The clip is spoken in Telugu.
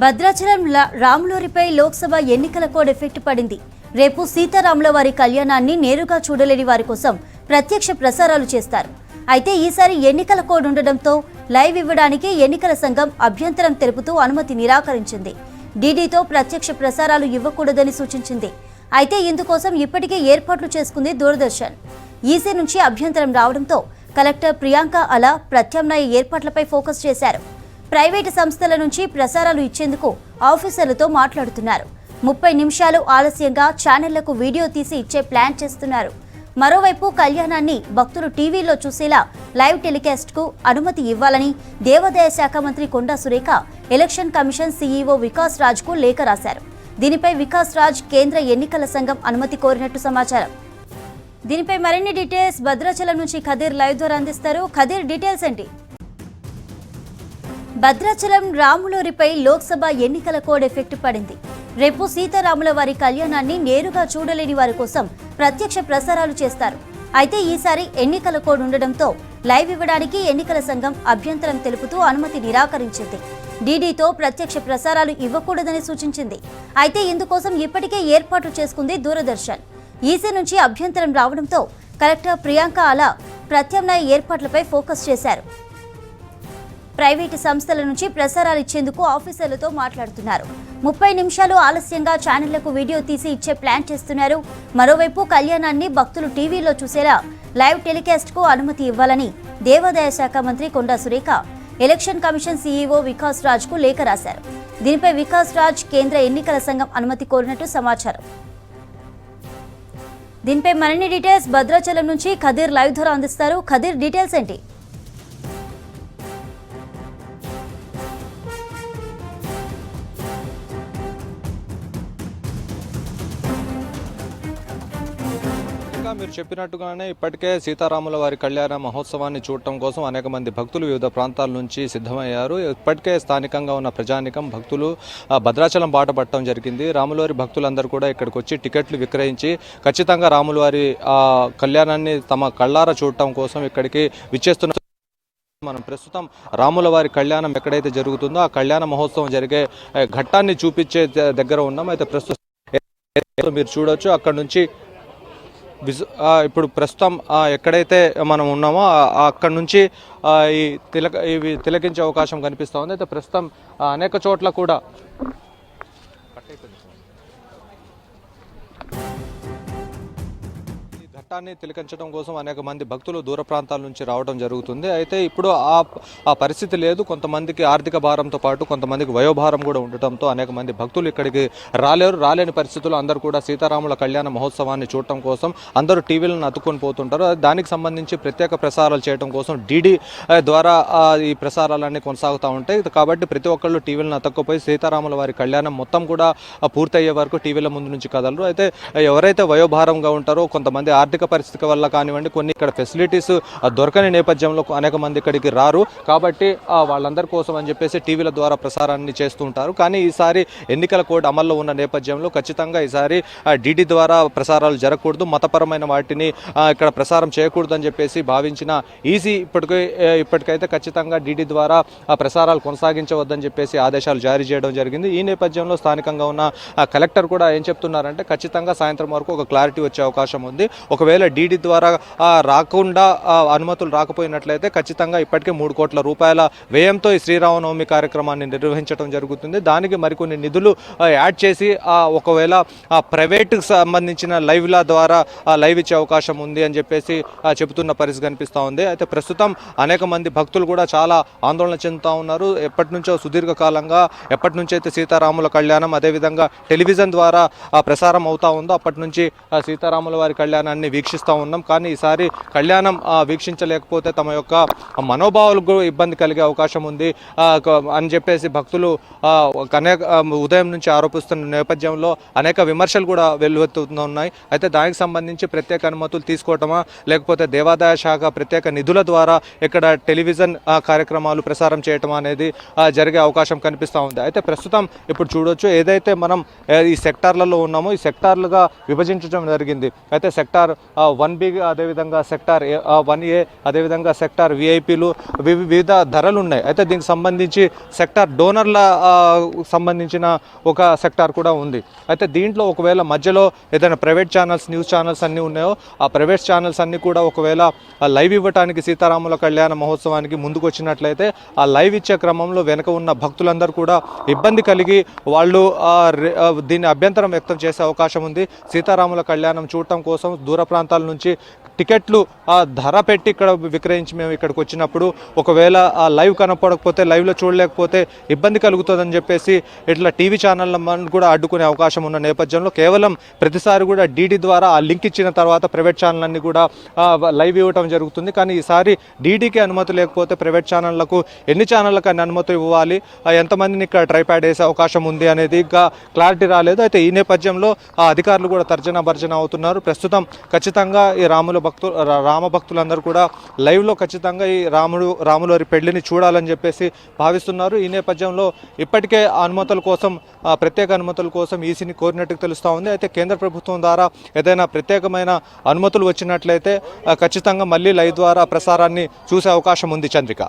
భద్రాచలం రాములూరిపై లోక్సభ ఎన్నికల కోడ్ ఎఫెక్ట్ పడింది. రేపు సీతారాముల వారి కళ్యాణాన్ని నేరుగా చూడలేని వారి కోసం ప్రత్యక్ష ప్రసారాలు చేస్తారు. అయితే ఈసారి ఎన్నికల కోడ్ ఉండడంతో లైవ్ ఇవ్వడానికి ఎన్నికల సంఘం అభ్యంతరం తెలుపుతూ అనుమతి నిరాకరించింది. డీడీతో ప్రత్యక్ష ప్రసారాలు ఇవ్వకూడదని సూచించింది. అయితే ఇందుకోసం ఇప్పటికే ఏర్పాట్లు చేసుకుంది దూరదర్శన్. ఈసీ నుంచి అభ్యంతరం రావడంతో కలెక్టర్ ప్రియాంక అలా ప్రత్యామ్నాయ ఏర్పాట్లపై ఫోకస్ చేశారు. ప్రైవేటు సంస్థల నుంచి ప్రసారాలు ఇచ్చేందుకు ఆఫీసర్లతో మాట్లాడుతున్నారు. 30 నిమిషాలు ఆలస్యంగా ఛానళ్లకు వీడియో తీసి ఇచ్చే ప్లాన్ చేస్తున్నారు. మరోవైపు కళ్యాణాన్ని భక్తులు టీవీలో చూసేలా లైవ్ టెలికాస్ట్కు అనుమతి ఇవ్వాలని దేవాదాయ శాఖ మంత్రి Konda Surekha election commission CEO Vikas రాజ్కు లేఖ రాశారు. దీనిపై వికాస్ రాజ్ కేంద్ర ఎన్నికల సంఘం అనుమతి కోరినట్టు సమాచారం. దీనిపై మరిన్ని డీటెయిల్స్ భద్రాచలం నుంచి ఖదీర్ లైవ్ ద్వారా అందిస్తారు. ఖదీర్, డీటెయిల్స్ ఏంటి? భద్రాచలం రాములూరిపై లోక్సభ ఎన్నికల కోడ్ ఎఫెక్ట్ పడింది. రేపు సీతారాముల వారి కళ్యాణాన్ని నేరుగా చూడలేని వారి కోసం ప్రత్యక్ష ప్రసారాలు చేస్తారు. అయితే ఈసారి ఎన్నికల కోడ్ ఉండడంతో లైవ్ ఇవ్వడానికి ఎన్నికల సంఘం అభ్యంతరం తెలుపుతూ అనుమతి నిరాకరించింది. డీడీతో ప్రత్యక్ష ప్రసారాలు ఇవ్వకూడదని సూచించింది. అయితే ఇందుకోసం ఇప్పటికే ఏర్పాట్లు చేసుకుంది దూరదర్శన్. ఈసీ నుంచి అభ్యంతరం రావడంతో కలెక్టర్ ప్రియాంక అలా ప్రత్యామ్నాయ ఏర్పాట్లపై ఫోకస్ చేశారు. ప్రైవేటు సంస్థల నుంచి ప్రసారాలు ఇచ్చేందుకు ఆఫీసర్లతో మాట్లాడుతున్నారు. 30 నిమిషాలు ఆలస్యంగా ఛానళ్లకు వీడియో తీసి ఇచ్చే ప్లాన్ చేస్తున్నారు. మరోవైపు కళ్యాణాన్ని భక్తులు టీవీలో చూసేలా లైవ్ టెలికాస్ట్కు అనుమతి ఇవ్వాలని దేవాదాయ శాఖ మంత్రి Konda Surekha election commission CEO Vikas రాజ్కు లేఖ రాశారు. దీనిపై వికాస్ రాజ్ కేంద్ర ఎన్నికల సంఘం అనుమతి కోరినట్టు సమాచారం. దీనిపై మరిన్ని డీటెయిల్స్ భద్రాచలం నుంచి ఖదీర్ లైవ్ ద్వారా అందిస్తారు. ఖదీర్, డీటెయిల్స్ ఏంటి? మీరు చెప్పినట్టుగానే ఇప్పటికే సీతారాముల వారి కళ్యాణ మహోత్సవాన్ని చూడటం కోసం అనేక మంది భక్తులు వివిధ ప్రాంతాల నుంచి సిద్ధమయ్యారు. ఇప్పటికే స్థానికంగా ఉన్న ప్రజానికం భక్తులు భద్రాచలం బాట పట్టడం జరిగింది. రాములవారి భక్తులందరూ కూడా ఇక్కడికి వచ్చి టికెట్లు విక్రయించి ఖచ్చితంగా రాములవారి కళ్యాణాన్ని తమ కళ్ళారా చూడటం కోసం ఇక్కడికి విచ్చేస్తున్న మనం ప్రస్తుతం రాముల వారి కళ్యాణం ఎక్కడైతే జరుగుతుందో ఆ కళ్యాణ మహోత్సవం జరిగే ఘట్టాన్ని చూపించే దగ్గర ఉన్నాం. అయితే ప్రస్తుతం మీరు చూడొచ్చు అక్కడ నుంచి ఇప్పుడు ప్రస్తుతం ఎక్కడైతే మనం ఉన్నామో అక్కడి నుంచి ఇవి తిలకించే అవకాశం కనిపిస్తూ ఉంది. అయితే ప్రస్తుతం అనేక చోట్ల కూడా ఘట్టాన్ని తిలకించడం కోసం అనేక మంది భక్తులు దూర ప్రాంతాల నుంచి రావడం జరుగుతుంది. అయితే ఇప్పుడు ఆ పరిస్థితి లేదు. కొంతమందికి ఆర్థిక భారంతో పాటు కొంతమందికి వయోభారం కూడా ఉండటంతో అనేక మంది భక్తులు ఇక్కడికి రాలేని పరిస్థితుల్లో అందరూ కూడా సీతారాముల కళ్యాణ మహోత్సవాన్ని చూడటం కోసం అందరూ టీవీలను అతుక్కొని పోతుంటారు. దానికి సంబంధించి ప్రత్యేక ప్రసారాలు చేయడం కోసం డీడీ ద్వారా ఈ ప్రసారాలన్నీ కొనసాగుతూ ఉంటాయి. కాబట్టి ప్రతి ఒక్కళ్ళు టీవీలను అతుక్కుపోయి సీతారాముల వారి కళ్యాణం మొత్తం కూడా పూర్తయ్యే వరకు టీవీల ముందు నుంచి కదలరు. అయితే ఎవరైతే వయోభారంగా ఉంటారో కొంతమంది ఆర్థిక పరిస్థితి వల్ల కానివ్వండి కొన్ని ఇక్కడ ఫెసిలిటీస్ దొరకని నేపథ్యంలో అనేక మంది ఇక్కడికి రారు. కాబట్టి వాళ్ళందరి కోసం అని చెప్పేసి టీవీల ద్వారా ప్రసారాన్ని చేస్తూ ఉంటారు. కానీ ఈసారి ఎన్నికల కోడ్ అమల్లో ఉన్న నేపథ్యంలో ఖచ్చితంగా ఈసారి డీడీ ద్వారా ప్రసారాలు జరగకూడదు, మతపరమైన వాటిని ఇక్కడ ప్రసారం చేయకూడదు అని చెప్పేసి భావించిన ఈసీ ఇప్పటికైతే ఖచ్చితంగా డీడీ ద్వారా ప్రసారాలు కొనసాగించవద్దని చెప్పేసి ఆదేశాలు జారీ చేయడం జరిగింది. ఈ నేపథ్యంలో స్థానికంగా ఉన్న కలెక్టర్ కూడా ఏం చెప్తున్నారంటే ఖచ్చితంగా సాయంత్రం వరకు ఒక క్లారిటీ వచ్చే అవకాశం ఉంది. ఒకవేళ డీడీ ద్వారా రాకుండా అనుమతులు రాకపోయినట్లయితే ఖచ్చితంగా ఇప్పటికే 3 కోట్ల రూపాయల వ్యయంతో ఈ శ్రీరామనవమి కార్యక్రమాన్ని నిర్వహించడం జరుగుతుంది. దానికి మరికొన్ని నిధులు యాడ్ చేసి ఒకవేళ ప్రైవేట్కి సంబంధించిన లైవ్ల ద్వారా లైవ్ ఇచ్చే అవకాశం ఉంది అని చెప్పేసి చెబుతున్న పరిస్థితి కనిపిస్తూ ఉంది. అయితే ప్రస్తుతం అనేక మంది భక్తులు కూడా చాలా ఆందోళన చెందుతూ ఉన్నారు. ఎప్పటి నుంచో సుదీర్ఘకాలంగా ఎప్పటి నుంచి అయితే సీతారాముల కళ్యాణం అదేవిధంగా టెలివిజన్ ద్వారా ప్రసారం అవుతా ఉందో అప్పటి నుంచి సీతారాముల వారి కళ్యాణాన్ని వీక్షిస్తూ ఉన్నాం. కానీ ఈసారి కళ్యాణం వీక్షించలేకపోతే తమ యొక్క మనోభావాలకు ఇబ్బంది కలిగే అవకాశం ఉంది అని చెప్పేసి భక్తులు ఉదయం నుంచి ఆరోపిస్తున్న నేపథ్యంలో అనేక విమర్శలు కూడా వెల్లువెత్తుతున్నాయి. అయితే దానికి సంబంధించి ప్రత్యేక అనుమతులు తీసుకోవటమా లేకపోతే దేవాదాయ శాఖ ప్రత్యేక నిధుల ద్వారా ఇక్కడ టెలివిజన్ కార్యక్రమాలు ప్రసారం చేయటం అనేది జరిగే అవకాశం కనిపిస్తూ ఉంది. అయితే ప్రస్తుతం ఇప్పుడు చూడొచ్చు ఏదైతే మనం ఈ సెక్టార్లలో ఉన్నామో ఈ సెక్టార్లుగా విభజించడం జరిగింది. అయితే సెక్టార్ 1B, అదేవిధంగా సెక్టార్ 1A, అదేవిధంగా సెక్టార్ విఐపీలు వివిధ ధరలు ఉన్నాయి. అయితే దీనికి సంబంధించి సెక్టార్ డోనర్ల సంబంధించిన ఒక సెక్టార్ కూడా ఉంది. అయితే దీంట్లో ఒకవేళ మధ్యలో ఏదైనా ప్రైవేట్ ఛానల్స్, న్యూస్ ఛానల్స్ అన్నీ ఉన్నాయో ఆ ప్రైవేట్ ఛానల్స్ అన్నీ కూడా ఒకవేళ లైవ్ ఇవ్వడానికి సీతారాముల కళ్యాణ మహోత్సవానికి ముందుకు వచ్చినట్లయితే ఆ లైవ్ ఇచ్చే క్రమంలో వెనుక ఉన్న భక్తులందరూ కూడా ఇబ్బంది కలిగి వాళ్ళు దీన్ని అభ్యంతరం వ్యక్తం చేసే అవకాశం ఉంది. సీతారాముల కళ్యాణం చూడటం కోసం దూర ప్రాంతాల నుంచి టికెట్లు ధర పెట్టి ఇక్కడ విక్రయించి మేము ఇక్కడికి వచ్చినప్పుడు ఒకవేళ ఆ లైవ్ కనపడకపోతే, లైవ్లో చూడలేకపోతే ఇబ్బంది కలుగుతుందని చెప్పేసి ఇట్లా టీవీ ఛానళ్ళ కూడా అడ్డుకునే అవకాశం ఉన్న నేపథ్యంలో కేవలం ప్రతిసారి కూడా డీడీ ద్వారా ఆ లింక్ ఇచ్చిన తర్వాత ప్రైవేట్ ఛానల్ అన్ని కూడా లైవ్ ఇవ్వటం జరుగుతుంది. కానీ ఈసారి డీడీకి అనుమతి లేకపోతే ప్రైవేట్ ఛానళ్లకు ఎన్ని ఛానళ్ళకు అన్ని అనుమతి ఇవ్వాలి, ఎంతమందిని ఇక్కడ ట్రైప్యాడ్ వేసే అవకాశం ఉంది అనేది ఇంకా క్లారిటీ రాలేదు. అయితే ఈ నేపథ్యంలో ఆ అధికారులు కూడా తర్జన భర్జన అవుతున్నారు. ప్రస్తుతం ఖచ్చితంగా ఈ రామ భక్తులందరూ కూడా లైవ్లో ఖచ్చితంగా ఈ రాములవారి పెళ్లిని చూడాలని చెప్పేసి భావిస్తున్నారు. ఈ నేపథ్యంలో ఇప్పటికే అనుమతుల కోసం, ప్రత్యేక అనుమతుల కోసం ఈసీని కోరినట్టు తెలుస్తూ ఉంది. అయితే కేంద్ర ప్రభుత్వం ద్వారా ఏదైనా ప్రత్యేకమైన అనుమతులు వచ్చినట్లయితే ఖచ్చితంగా మళ్ళీ లైవ్ ద్వారా ప్రసారాన్ని చూసే అవకాశం ఉంది. చంద్రిక.